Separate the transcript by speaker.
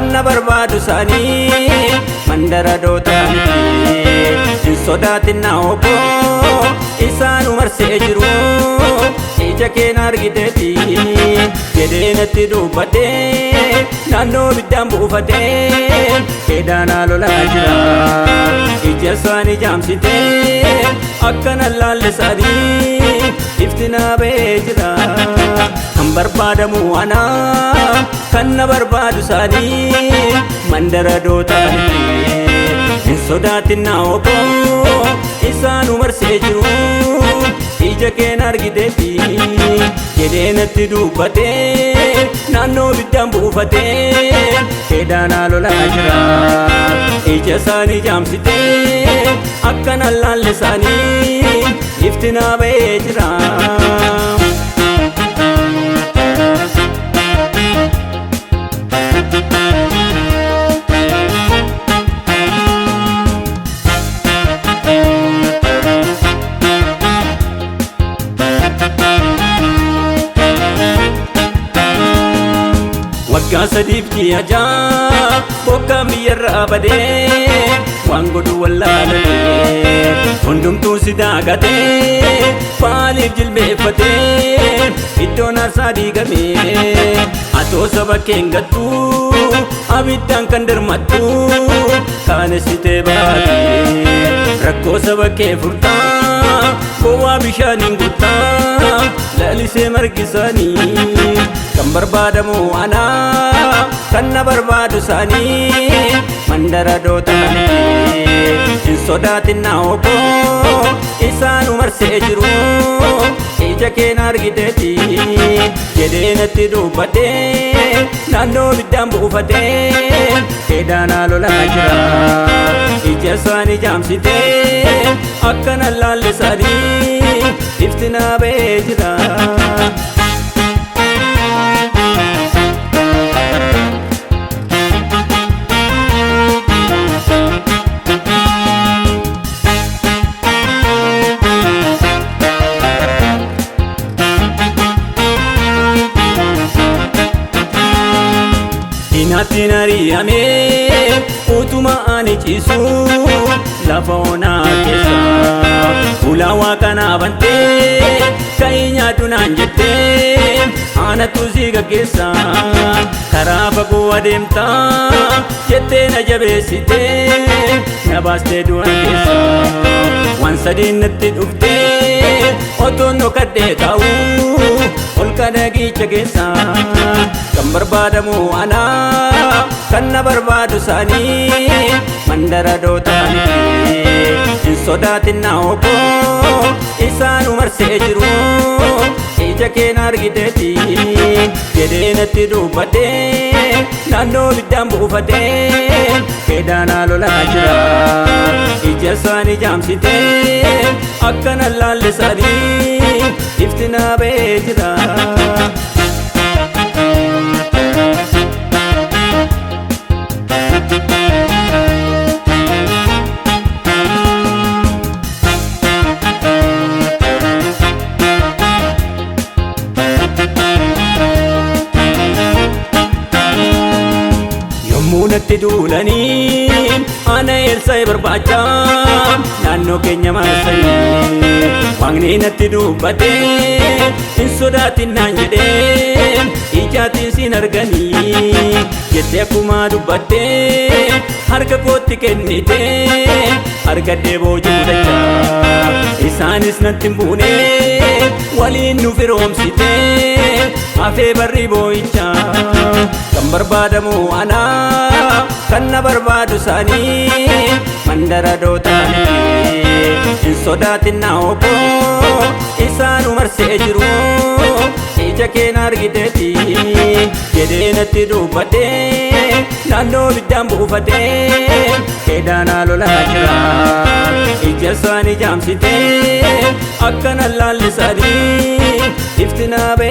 Speaker 1: kanna barbaadu saanii mandara dootaaniti hin sodaatinna oboo isaanu marsee jiru ija keenya argiteeti jedhee natti dubbadhee naannoo biddaan buufatee keedaanaa lolaa jira ija isaanii jaamsitee akkana laalle isaanii iftinaa ba'ee jira kan barbaadamu anaa kan na barbaadu isaanii mandara dootaaniti hin sodaatinna oboo isaanu marsee jiru ija keenya argiteeti jedhee natti dubbadhee naannoo biddaan buufatee keedaanaa lolaa jira ija isaanii jaamsitee akkana laalle isaanii iftinaa ba'ee jira. Waggaa sadiif ji'a ja'a bokkaan biyyarraa badee waan godhu wallaalee hundumtuu si daagatee faaliif jilbeeffatee iddoon aarsaa diigamee atoo saba keen gattuu abiddaan kan dirmattu kaanessitee baatee rakkoo saba kee furtaa gowwaa bishaaniin guttaa lalisee margisaanii kan barbaadamu anaa kan na barbaadu isaanii mandara dootaaniti hin sodaatinna oboo isaanu marsee jiru ija keenya argiteeti jedhee natti dubbadhee naannoo biddaan buufatee keedaanaa lolaa jira ija isaanii jaamsitee akkana laalle isaanii iftinaa ba'ee jira. Dinaatiin ari'amee utuma ani ciisu lafa onaa keessa ulaa waaqanaa bantee ka'ii nyaadhu naan jettee aanatu si gaggeessa karaa fagoo adeemtaa jettee na jabeessitee na baastee du'a keessa waan sadiin natti dhuftee otoon dhokadhee taa'u ol kadhagicha keessa kan barbaadamu anaa kan na barbaadu isaanii mandara dootaaniti hin sodaatinna oboo isaanu marsee jiru ija keenya argiteeti jedhee natti dubbadhee naannoo biddaan buufatee keedaanaa lolaa jira ija isaanii jaamsitee akkana laalle isaanii iftinaa ba'ee jira. Natti duulanii ana eelsa'e barbaachaa naannoo keenya marsanii waaqni natti dubbadhee hin sodaatin naan jedhee ijaatiin siin arganii jettee akkuma dubbadhee harka kootti kennitee argadhee boojuu dachaa isaanis natti hin buune waliin nu firoomsitee hafee barri boo'ichaa kan barbaadamu anaa kan na barbaadu isaanii mandara dootaaniti hin sodaatinna oboo isaanu marsee jiru ija keenya argiteeti jedhee natti dubbadhee naannoo biddaan buufatee keedaanaa lolaa jira ija isaanii jaamsitee akkana laalle isaanii iftinaa ba'ee